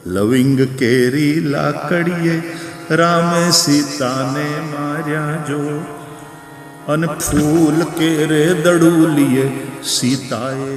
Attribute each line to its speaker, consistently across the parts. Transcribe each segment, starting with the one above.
Speaker 1: લવિંગ કેરી લાકડીએ રામે સીતાને માર્યા જો, અને ફૂલ કેરે દડુલીએ સીતાએ.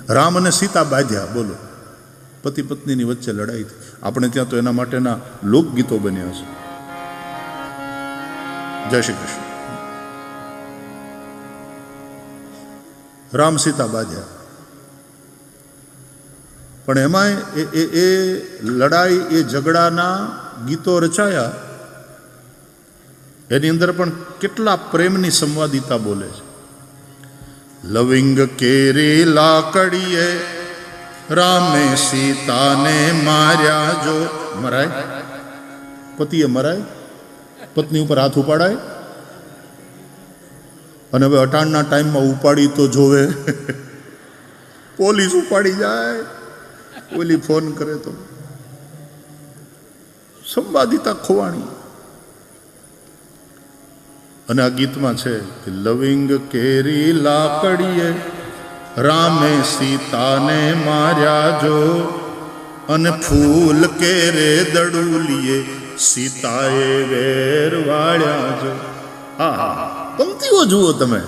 Speaker 1: રામ અને સીતા બાંધ્યા. બોલો, પતિ પત્નીની વચ્ચે લડાઈ થઈ. આપણે ત્યાં તો એના માટેના લોકગીતો બન્યા છે. જય શ્રી કૃષ્ણ. રામ સીતા બાંધ્યા, પણ એમાં એ લડાઈ, એ ઝઘડાના ગીતો રચાયા. એની અંદર પણ કેટલા પ્રેમની સંવાદિતા બોલે છે. લવિંગ કેરી લાકડીએ રામે સીતાને માર્યા જો. મરાય? પતિએ મરાય? પત્ની ઉપર હાથ ઉપાડાય? અને હવે અટાણના ટાઈમમાં ઉપાડી તો જોવે. પોલીસ ઉપાડી જાય, ઓલી ફોન કરે તો. સંવાદિતા ખોવાણી. અને આ ગીતમાં છે કે લવિંગ કેરી લાકડીએ રામે સીતાને માર્યા જો, અને ફૂલ કેરે દડુલીએ સીતાએ વેર વાળ્યા જો. હા, પંક્તિઓ જુઓ તમે,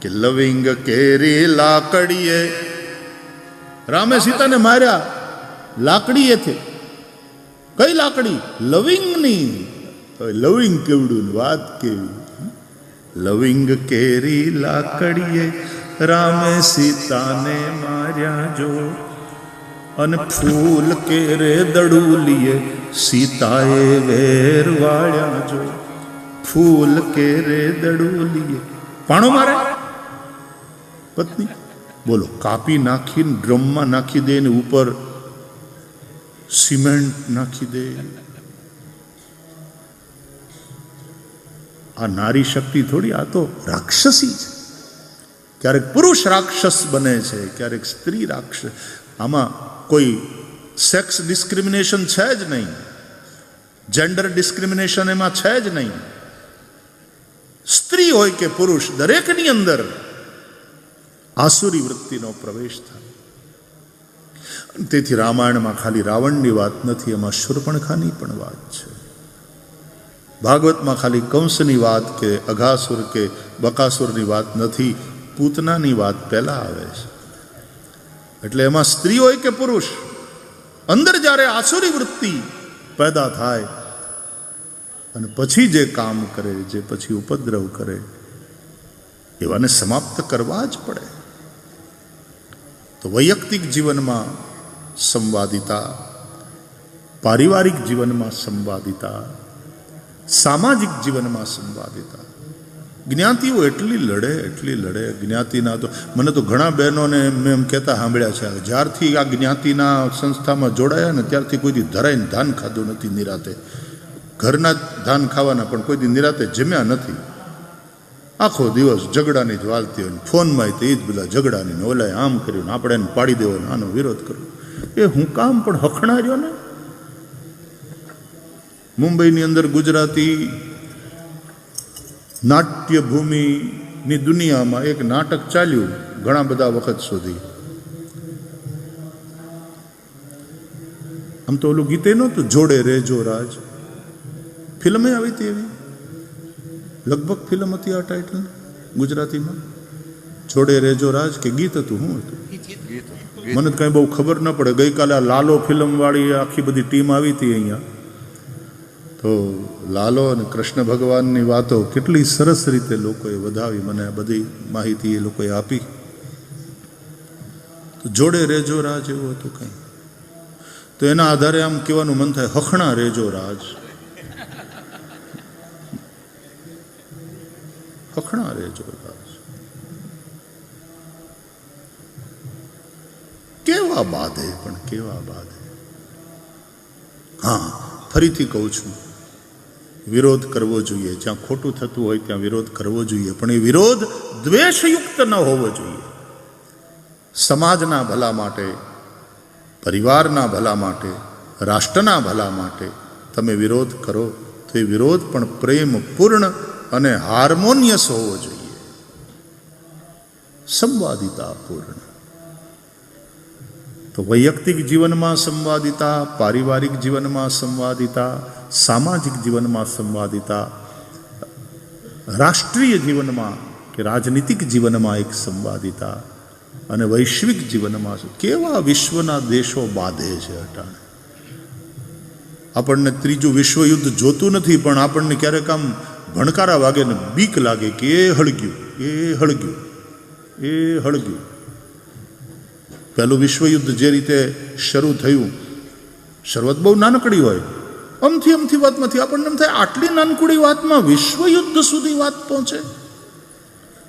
Speaker 1: કે લવિંગ કેરી લાકડીએ રામે સીતાને માર્યા લાકડીએથી. કઈ લાકડી? લવિંગની. લવિંગ કેવડું, વાત કેવી. લવિંગ કેરી લાકડીએ રામે સીતાને માર્યા જો, અને ફૂલ કેરે દડુલીએ સીતાએ વેર વાળ્યા જો. ફૂલ કેરે દડુલીએ. પાણો મારે પત્ની. બોલો, કાપી નાખીને ડ્રમમાં નાખી દે ને ઉપર સિમેન્ટ નાખી દે. આ નારી શક્તિ થોડી, આ તો રાક્ષસી છે. ક્યારેક પુરુષ રાક્ષસ બને છે, ક્યારેક સ્ત્રી રાક્ષસ. આમાં કોઈ સેક્સ ડિસ્ક્રિમિનેશન છે જ નહીં, જેન્ડર ડિસ્ક્રિમિનેશન એમાં છે જ નહીં. સ્ત્રી હોય કે પુરુષ, દરેકની અંદર આસુરી વૃત્તિનો પ્રવેશ થાય. તેથી રામાયણમાં ખાલી રાવણની વાત નથી, એમાં શૂર્પણખાની પણ વાત છે. ભાગવતમાં ખાલી કંસની વાત કે અઘાસુર કે બકાસુરની વાત નથી, પૂતનાની વાત પહેલા આવે છે. એટલે એમાં સ્ત્રી હોય કે પુરુષ, અંદર જ્યારે આસુરી વૃત્તિ પેદા થાય અને પછી જે કામ કરે, જે પછી ઉપદ્રવ કરે, એવાને સમાપ્ત કરવા જ પડે. તો વૈયક્તિક જીવનમાં સંવાદિતા, પારિવારિક જીવનમાં સંવાદિતા, સામાજિક જીવનમાં સંવાદિતા. જ્ઞાતિઓ એટલી લડે. જ્ઞાતિના તો મને તો ઘણા બહેનોને મેં એમ કહેતા સાંભળ્યા છે, જ્યારથી આ જ્ઞાતિના સંસ્થામાં જોડાયા ને ત્યારથી કોઈથી ધરાઈને ધાન ખાધું નથી નિરાતે. ઘરના જ ધાન ખાવાના, પણ કોઈથી નિરાતે જમ્યા નથી. આખો દિવસ ઝઘડાની જ વાલતી હોય, ફોનમાં તે જ બધા ઝઘડાની, ઓલાએ આમ કર્યું, આપણે એને પાડી દેવાનો, આનો વિરોધ કરવો. એ હું કામ પણ હખણાર્યો ને. મુંબઈની અંદર ગુજરાતી નાટ્ય ભૂમિની દુનિયામાં એક નાટક ચાલ્યું ઘણા બધા વખત સુધી. આમ તો ઓલું ગીતે નહોતું, જોડે રેજો રાજ. ફિલ્મે આવી હતી એવી, લગભગ ફિલ્મ હતી આ ટાઇટલ ગુજરાતીમાં. જોડે રેજો રાજ કે ગીત હતું? શું હતું મને તો કાંઈ બહુ ખબર ન પડે. ગઈકાલે આ લાલો ફિલ્મવાળી આખી બધી ટીમ આવી હતી અહીંયા, તો લાલો અને કૃષ્ણ ભગવાનની વાતો કેટલી સરસ રીતે લોકોએ વધાવી. મને બધી માહિતી એ લોકોએ આપી. તો જોડે રેજો રાજ એવું હતું કંઈ. તો એના આધારે આમ કહેવાનું મન થાય, હખણા રેજો રાજ, હખણા રેજો રાજ. કેવા બાધે, પણ કેવા બાધે. હા, ફરીથી કહું છું, વિરોધ કરવો જોઈએ. જ્યાં ખોટું થતું હોય ત્યાં વિરોધ કરવો જોઈએ, પણ એ વિરોધ દ્વેષયુક્ત ન હોવો જોઈએ. સમાજના ભલા માટે, પરિવારના ભલા માટે, રાષ્ટ્રના ભલા માટે તમે વિરોધ કરો તો એ વિરોધ પણ પ્રેમપૂર્ણ અને હાર્મોનિયસ હોવો જોઈએ, સંવાદિતાપૂર્ણ. તો વૈયક્તિક જીવનમાં સંવાદિતા, પારિવારિક જીવનમાં સંવાદિતા, સામાજિક જીવનમાં સંવાદિતા, રાષ્ટ્રીય જીવનમાં કે રાજનીતિક જીવનમાં એક સંવાદિતા, અને વૈશ્વિક જીવનમાં કેવા વિશ્વના દેશો બાંધે છે અટાણે. આપણને ત્રીજું વિશ્વયુદ્ધ જોતું નથી, પણ આપણને ક્યારેક આમ ભણકારા વાગે ને બીક લાગે કે એ હળગ્યું, એ હળગ્યું, એ હળગ્યું. પહેલું વિશ્વયુદ્ધ જે રીતે શરૂ થયું, શરૂઆત બહુ નાનકડી હોય, અમથી વાતમાંથી આપણને એમ થાય આટલી નાનકડી વાતમાં વિશ્વયુદ્ધ સુધી વાત પહોંચે.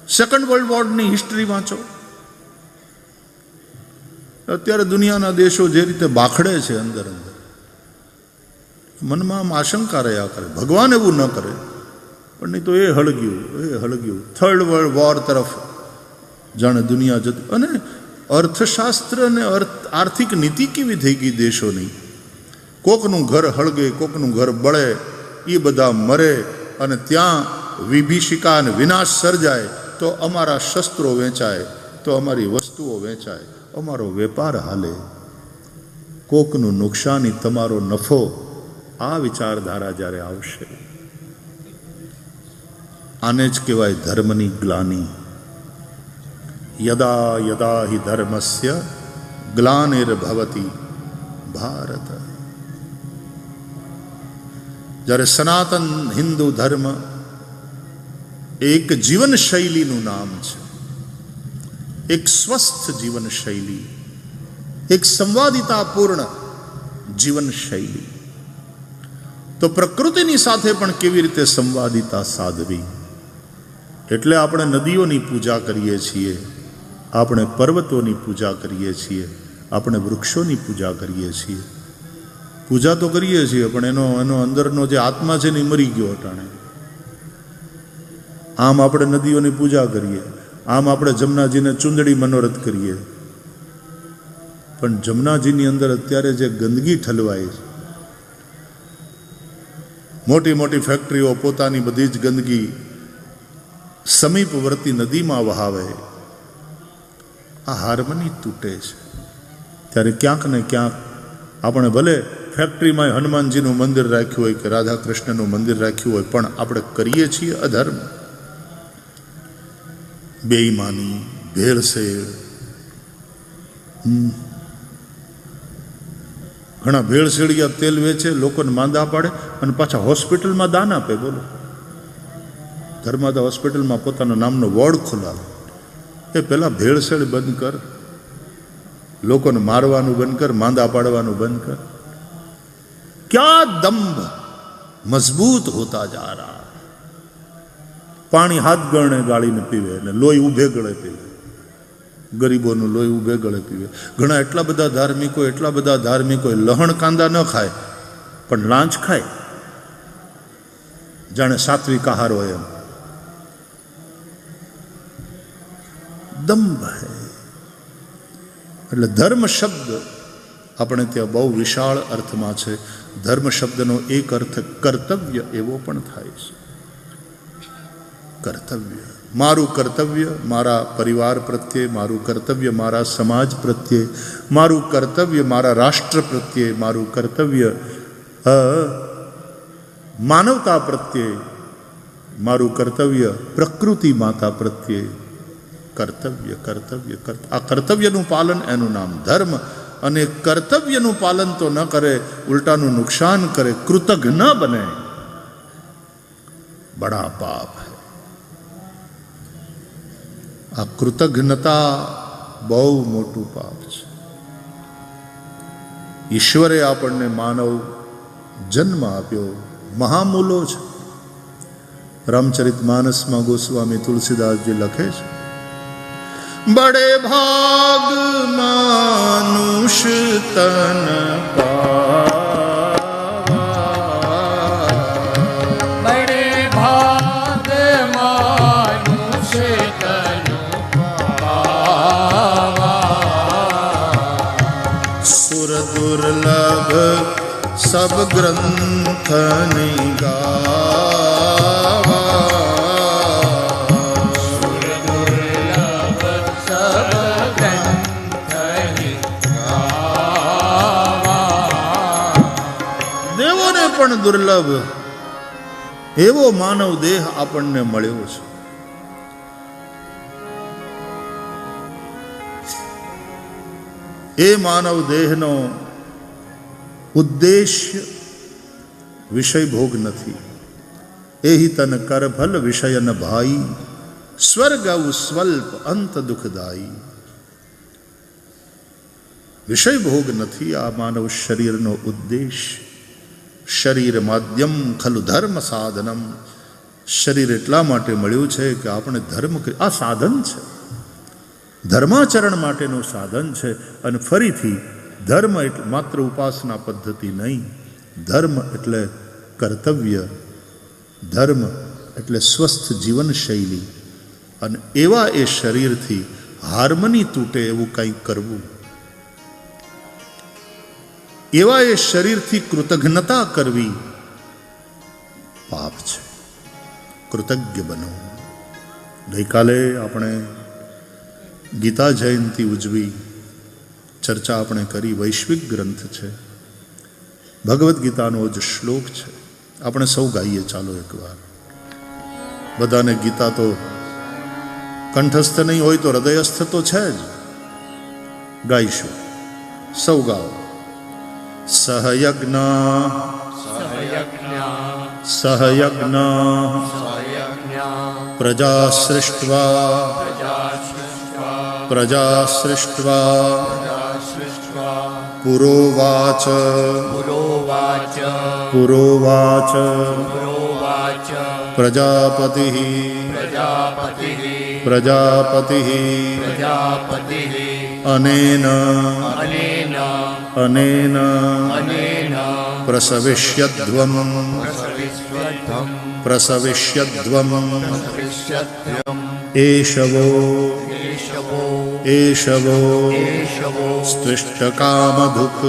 Speaker 1: સેકન્ડ વર્લ્ડ વોરની હિસ્ટ્રી વાંચો. અત્યારે દુનિયાના દેશો જે રીતે બાખડે છે અંદર અંદર, મનમાં આમ આશંકા રહ્યા કરે, ભગવાન એવું ન કરે, પણ નહીં તો એ હળગ્યું. થર્ડ વર્લ્ડ વોર તરફ જાણે દુનિયા જતી. અને અર્થશાસ્ત્ર અને આર્થિક નીતિ કેવી થઈ ગઈ દેશોની. કોકનું ઘર હળગે, કોકનું ઘર બળે, એ બધા મરે, અને ત્યાં વિભીષિકા અને વિનાશ સર્જાય તો અમારા શસ્ત્રો વેચાય, તો અમારી વસ્તુઓ વેચાય, અમારો વેપાર હાલે. કોકનું નુકસાની, તમારો નફો. આ વિચારધારા જ્યારે આવશે, આને જ કહેવાય ધર્મની ગ્લાની. યદા યદા હિ ધર્મસ્ય ગ્લાનિર્ભવતી ભારત. જ્યારે સનાતન હિન્દુ ધર્મ એક જીવનશૈલીનું નામ છે, એક સ્વસ્થ જીવનશૈલી, એક સંવાદિતાપૂર્ણ જીવનશૈલી, તો પ્રકૃતિની સાથે પણ કેવી રીતે સંવાદિતા સાધવી. એટલે આપણે નદીઓની પૂજા કરીએ છીએ, આપણે પર્વતોની પૂજા કરીએ છીએ, આપણે વૃક્ષોની પૂજા કરીએ છીએ. પૂજા તો કરીએ છીએ, પણ એનો અંદરનો જે આત્મા છે ને એ મરી ગયો અટાણે. આમ આપણે નદીઓની પૂજા કરીએ, આમ આપણે જમનાજીને ચૂંદડી મનોરથ કરીએ, પણ જમનાજીની અંદર અત્યારે જે ગંદકી ઠલવાય છે, મોટી મોટી ફેક્ટરીઓ પોતાની બધી જ ગંદકી સમીપવર્તી નદીમાં વહાવે, આ હાર્મની તૂટે છે. ત્યારે ક્યાંક ને ક્યાંક આપણે ભલે ફેક્ટરીમાં હનુમાનજીનું મંદિર રાખ્યું હોય કે રાધા કૃષ્ણનું મંદિર રાખ્યું હોય, પણ આપણે કરીએ છીએ અધર્મ, બેઈમાની, ભેળસેળ. ઘણા ભેળસેળિયા તેલ વેચે, લોકોને માંદા પાડે, અને પાછા હોસ્પિટલમાં દાન આપે. બોલો, ધર્માદા હોસ્પિટલમાં પોતાના નામનો વોર્ડ ખોલાવે. એ પહેલાં ભેળસેળ બંધ કર, લોકોને મારવાનું બંધ કર, માંદા પાડવાનું બંધ કર. ક્યાં દંભ મજબૂત હોતા જા રહા. પાણી હાથ ગણે ગાળીને પીવે, અને લોહી ઊભે ગળે પીવે, ગરીબોનું લોહી ઊભે ગળે પીવે. ઘણા એટલા બધા ધાર્મિકો લહણ કાંદા ન ખાય, પણ લાંચ ખાય, જાણે સાત્વિક આહાર હોય એમ. દંભ હૈ. એટલે ધર્મ શબ્દ આપણે ત્યાં બહુ વિશાળ અર્થમાં છે. ધર્મ શબ્દનો એક અર્થ કર્તવ્ય એવો પણ થાય છે. કર્તવ્ય, મારું કર્તવ્ય મારા પરિવાર પ્રત્યે, મારું કર્તવ્ય મારા સમાજ પ્રત્યે, મારું કર્તવ્ય મારા રાષ્ટ્ર પ્રત્યે, મારું કર્તવ્ય માનવતા પ્રત્યે, મારું કર્તવ્ય પ્રકૃતિ માતા પ્રત્યે. કર્તવ્ય કર્તવ્ય આ કર્તવ્યનું પાલન, એનું નામ ધર્મ. અને કર્તવ્યનું પાલન તો ન કરે, ઉલટાનું નુકસાન કરે, કૃતજ્ઞ ન બને, બડા પાપ હૈ. આ કૃતજ્ઞતા બહુ મોટું પાપ છે. ઈશ્વરે આપણને માનવ જન્મ આપ્યો, મહામૂલો છે. રામચરિત માનસમાં ગોસ્વામી તુલસીદાસજી લખે છે, બડે ભાગ માનુષ તન
Speaker 2: બડે ભાગ માનુષ તન
Speaker 1: સુર દુર્લભ સબ ગ્રંથ નિગાવા.
Speaker 2: સુર દુર્લભ સબ ગ્રંથ નિગાવા.
Speaker 1: પણ દુર્લભ એવો માનવ દેહ આપણને મળ્યો છે. એ માનવ દેહનો ઉદ્દેશ્ય વિષય ભોગ નથી. એહી તન કર ભલ વિષયન ભાઈ, સ્વર્ગ સ્વલ્પ અંત દુઃખદાયી. વિષય ભોગ નથી આ માનવ શરીરનો ઉદ્દેશ્ય. શરીર માધ્યમ ખલુ ધર્મ સાધનમ. શરીર એટલા માટે મળ્યું છે કે આપણે ધર્મ, આ સાધન છે, ધર્માચરણ માટેનું સાધન છે. અને ફરીથી ધર્મ એટલે માત્ર ઉપાસના પદ્ધતિ નહીં. ધર્મ એટલે કર્તવ્ય, ધર્મ એટલે સ્વસ્થ જીવનશૈલી. અને એવા એ શરીરથી હાર્મની તૂટે એવું કંઈક કરવું, એવા એ શરીરથી કૃતજ્ઞતા કરવી પાપ છે. કૃતજ્ઞ બનો. ગઈકાલે આપણે ગીતા જયંતિ ઉજવી, ચર્ચા આપણે કરી. વૈશ્વિક ગ્રંથ છે, ભગવદ્ ગીતાનો જ શ્લોક છે. આપણે સૌ ગાઈએ, ચાલો એકવાર. બધાને ગીતા તો કંઠસ્થ નહીં હોય તો હૃદયસ્થ તો છે જ. ગાઈશું, સૌ ગાઓ. સહયજ્ઞ સહયજ્ઞ પ્રજા સૃષ્ટ્વા પુરોવાચ પ્રજાપતિ અનેન પ્રસવિષ્યધ્વમ એષવો સ્ત્વિષ્ટકામધુક